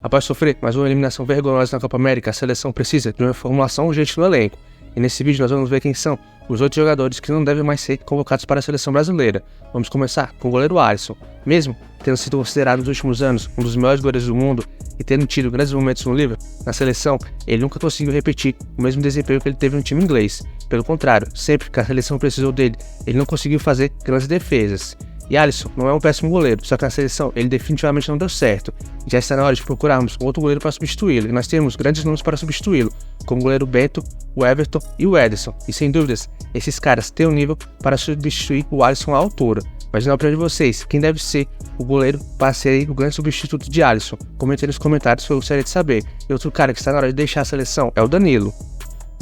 Após sofrer mais uma eliminação vergonhosa na Copa América, a seleção precisa de uma reformulação urgente no elenco. E nesse vídeo nós vamos ver quem são os 8 jogadores que não devem mais ser convocados para a seleção brasileira. Vamos começar com o goleiro Alisson. Mesmo tendo sido considerado nos últimos anos um dos melhores goleiros do mundo e tendo tido grandes momentos no Liverpool, na seleção ele nunca conseguiu repetir o mesmo desempenho que ele teve no time inglês. Pelo contrário, sempre que a seleção precisou dele, ele não conseguiu fazer grandes defesas. E Alisson não é um péssimo goleiro, só que na seleção ele definitivamente não deu certo. Já está na hora de procurarmos um outro goleiro para substituí-lo, e nós temos grandes nomes para substituí-lo, como o goleiro Bento, o Everton e o Ederson. E sem dúvidas, esses caras têm um nível para substituir o Alisson à altura. Mas na opinião de vocês, quem deve ser o goleiro para ser o grande substituto de Alisson? Comentem nos comentários que eu gostaria de saber. E outro cara que está na hora de deixar a seleção é o Danilo.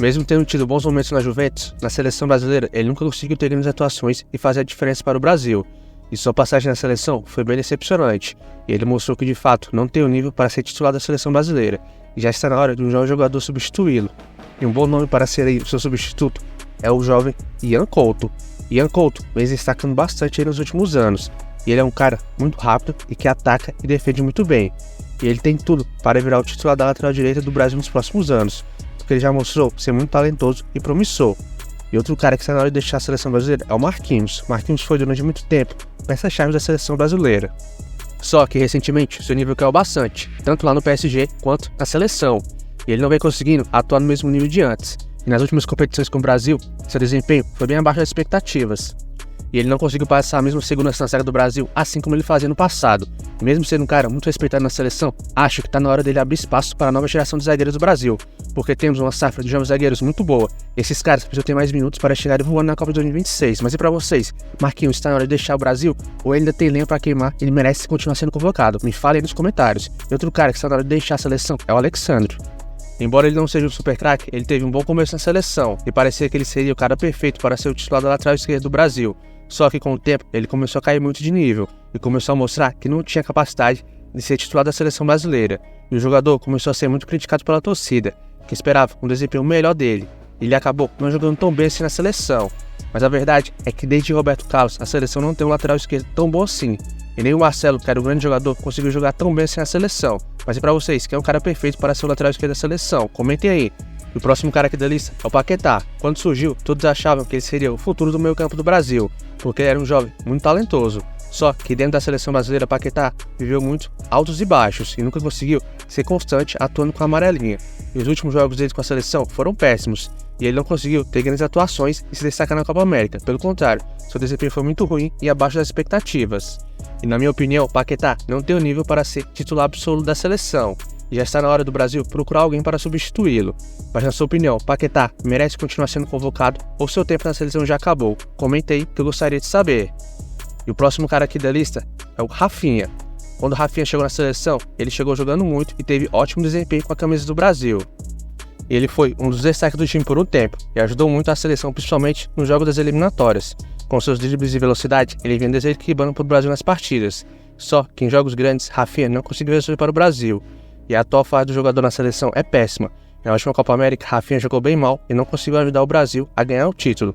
Mesmo tendo tido bons momentos na Juventus, na seleção brasileira ele nunca conseguiu ter grandes atuações e fazer a diferença para o Brasil. E sua passagem na seleção foi bem decepcionante, e ele mostrou que de fato não tem o nível para ser titular da seleção brasileira, e já está na hora de um jovem jogador substituí-lo. E um bom nome para ser aí o seu substituto é o jovem Ian Couto. Ian Couto vem se destacando bastante aí nos últimos anos, e ele é um cara muito rápido e que ataca e defende muito bem. E ele tem tudo para virar o titular da lateral direita do Brasil nos próximos anos, porque ele já mostrou ser muito talentoso e promissor. E outro cara que está na hora de deixar a seleção brasileira é o Marquinhos. Marquinhos foi durante muito tempo peça-chave da seleção brasileira. Só que recentemente seu nível caiu bastante, tanto lá no PSG quanto na seleção. E ele não vem conseguindo atuar no mesmo nível de antes. E nas últimas competições com o Brasil, seu desempenho foi bem abaixo das expectativas. E ele não conseguiu passar a mesma segurança na zaga do Brasil, assim como ele fazia no passado. E mesmo sendo um cara muito respeitado na seleção, acho que está na hora dele abrir espaço para a nova geração de zagueiros do Brasil, porque temos uma safra de jovens zagueiros muito boa. Esses caras precisam ter mais minutos para chegar voando na Copa de 2026. Mas e para vocês? Marquinhos está na hora de deixar o Brasil ou ele ainda tem lenha para queimar e ele merece continuar sendo convocado? Me falem aí nos comentários. E outro cara que está na hora de deixar a seleção é o Alexandre. Embora ele não seja um super craque, ele teve um bom começo na seleção e parecia que ele seria o cara perfeito para ser o titular da lateral esquerda do Brasil. Só que com o tempo ele começou a cair muito de nível e começou a mostrar que não tinha capacidade de ser titular da seleção brasileira. E o jogador começou a ser muito criticado pela torcida, que esperava um desempenho melhor dele. Ele acabou não jogando tão bem assim na seleção. Mas a verdade é que desde Roberto Carlos a seleção não tem um lateral esquerdo tão bom assim. E nem o Marcelo, que era um grande jogador, conseguiu jogar tão bem assim na seleção. Mas e pra vocês, quem é um cara perfeito para ser o lateral esquerdo da seleção? Comentem aí. E o próximo cara aqui da lista é o Paquetá. Quando surgiu, todos achavam que ele seria o futuro do meio campo do Brasil, porque ele era um jovem muito talentoso. Só que dentro da seleção brasileira, Paquetá viveu muito altos e baixos e nunca conseguiu ser constante atuando com a amarelinha. E os últimos jogos dele com a seleção foram péssimos, e ele não conseguiu ter grandes atuações e se destacar na Copa América. Pelo contrário, seu desempenho foi muito ruim e abaixo das expectativas. E na minha opinião, Paquetá não tem o nível para ser titular absoluto da seleção. E já está na hora do Brasil procurar alguém para substituí-lo. Mas na sua opinião, Paquetá merece continuar sendo convocado ou seu tempo na seleção já acabou? Comenta aí que eu gostaria de saber. E o próximo cara aqui da lista é o Rafinha. Quando o Rafinha chegou na seleção, ele chegou jogando muito e teve ótimo desempenho com a camisa do Brasil. Ele foi um dos destaques do time por um tempo e ajudou muito a seleção, principalmente nos jogos das eliminatórias. Com seus dribles e velocidade, ele vinha desequilibrando para o Brasil nas partidas. Só que em jogos grandes, Rafinha não conseguiu resolver para o Brasil. E a atual fase do jogador na seleção é péssima. Na última Copa América, Rafinha jogou bem mal e não conseguiu ajudar o Brasil a ganhar o título.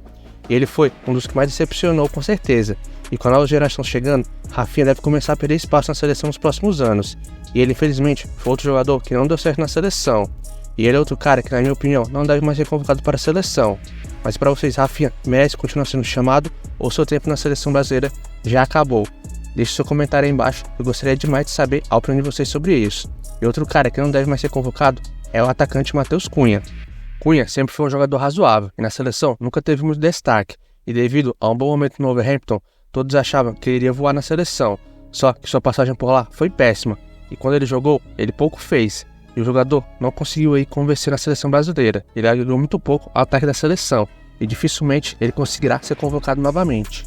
E ele foi um dos que mais decepcionou, com certeza. E com a nova geração chegando, Rafinha deve começar a perder espaço na seleção nos próximos anos. E ele, infelizmente, foi outro jogador que não deu certo na seleção. E ele é outro cara que, na minha opinião, não deve mais ser convocado para a seleção. Mas para vocês, Rafinha merece continuar sendo chamado ou seu tempo na seleção brasileira já acabou? Deixe seu comentário aí embaixo, eu gostaria demais de saber a opinião de vocês sobre isso. E outro cara que não deve mais ser convocado é o atacante Matheus Cunha. Cunha sempre foi um jogador razoável e na seleção nunca teve muito destaque. E devido a um bom momento no Wolverhampton, todos achavam que ele iria voar na seleção. Só que sua passagem por lá foi péssima. E quando ele jogou, ele pouco fez. E o jogador não conseguiu aí convencer na seleção brasileira. Ele agregou muito pouco ao ataque da seleção. E dificilmente ele conseguirá ser convocado novamente,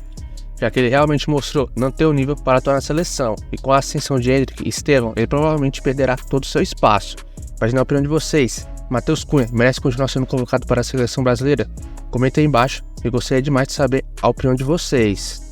já que ele realmente mostrou não ter o nível para atuar na seleção, e com a ascensão de Endrick e Estevão, ele provavelmente perderá todo o seu espaço. Mas na opinião de vocês, Matheus Cunha merece continuar sendo convocado para a seleção brasileira? Comenta aí embaixo, eu gostaria demais de saber a opinião de vocês.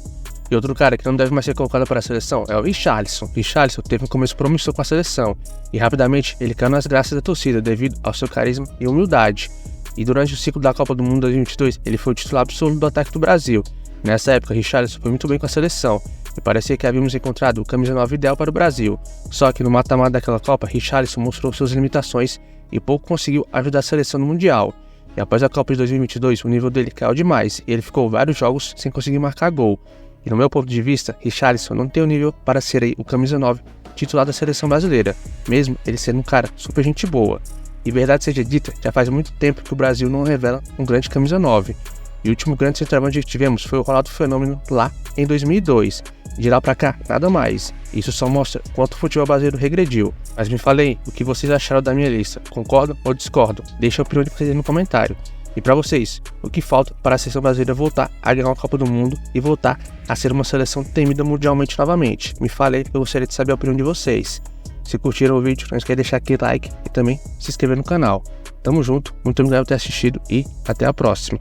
E outro cara que não deve mais ser convocado para a seleção é o Richarlison. Richarlison teve um começo promissor com a seleção, e rapidamente ele caiu nas graças da torcida devido ao seu carisma e humildade. E durante o ciclo da Copa do Mundo 2022, ele foi o titular absoluto do ataque do Brasil. Nessa época, Richarlison foi muito bem com a seleção, e parecia que havíamos encontrado o camisa 9 ideal para o Brasil. Só que no mata-mata daquela Copa, Richarlison mostrou suas limitações e pouco conseguiu ajudar a seleção no Mundial. E após a Copa de 2022, o nível dele caiu demais e ele ficou vários jogos sem conseguir marcar gol. E no meu ponto de vista, Richarlison não tem o nível para ser aí o camisa 9 titular da seleção brasileira, mesmo ele sendo um cara super gente boa. E verdade seja dita, já faz muito tempo que o Brasil não revela um grande camisa 9. E o último grande centroavante que tivemos foi o Ronaldo Fenômeno lá em 2002. De lá pra cá, nada mais. Isso só mostra quanto o futebol brasileiro regrediu. Mas me falem o que vocês acharam da minha lista. Concordam ou discordam? Deixa a opinião de vocês aí no comentário. E pra vocês, o que falta para a seleção brasileira voltar a ganhar uma Copa do Mundo e voltar a ser uma seleção temida mundialmente novamente? Me falem, eu gostaria de saber a opinião de vocês. Se curtiram o vídeo, não esqueça de deixar aquele like e também se inscrever no canal. Tamo junto, muito obrigado por ter assistido e até a próxima.